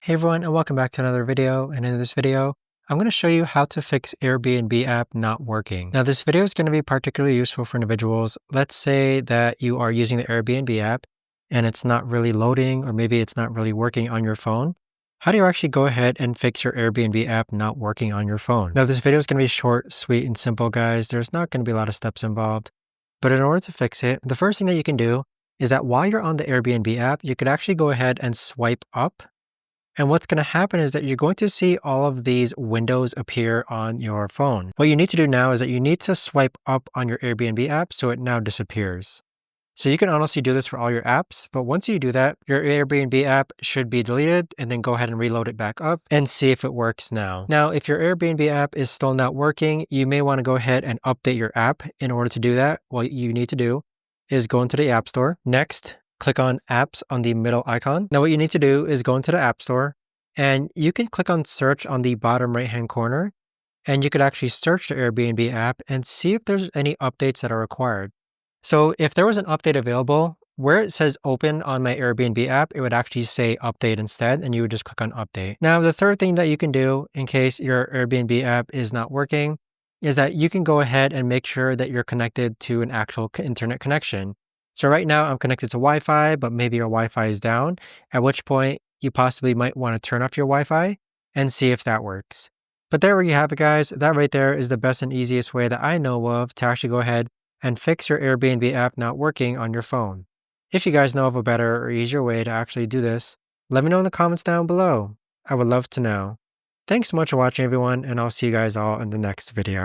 Hey everyone, and welcome back to another video. And in this video, I'm going to show you how to fix Airbnb app not working. Now, this video is going to be particularly useful for individuals. Let's say that you are using the Airbnb app and it's not really loading, or maybe it's not really working on your phone. How do you actually go ahead and fix your Airbnb app not working on your phone? Now, this video is going to be short, sweet, and simple, guys. There's not going to be a lot of steps involved. But in order to fix it, the first thing that you can do is that while you're on the Airbnb app, you could actually go ahead and swipe up. And what's going to happen is that you're going to see all of these windows appear on your phone. What you need to do now is that you need to swipe up on your Airbnb app so it now disappears. So you can honestly do this for all your apps, but once you do that, your Airbnb app should be deleted, and then go ahead and reload it back up and see if it works now. Now, if your Airbnb app is still not working, you may want to go ahead and update your app. In order to do that, what you need to do is go into the App Store. Next, click on Apps on the middle icon. Now, what you need to do is go into the App Store, and you can click on Search on the bottom right-hand corner, and you could actually search the Airbnb app and see if there's any updates that are required. So if there was an update available, where it says open on my Airbnb app, it would actually say update instead, and you would just click on update. Now, the third thing that you can do in case your Airbnb app is not working is that you can go ahead and make sure that you're connected to an actual internet connection. So right now I'm connected to Wi-Fi, but maybe your Wi-Fi is down, at which point you possibly might want to turn off your Wi-Fi and see if that works. But there you have it, guys. That right there is the best and easiest way that I know of to actually go ahead and fix your Airbnb app not working on your phone. If you guys know of a better or easier way to actually do this, let me know in the comments down below. I would love to know. Thanks so much for watching, everyone, and I'll see you guys all in the next video.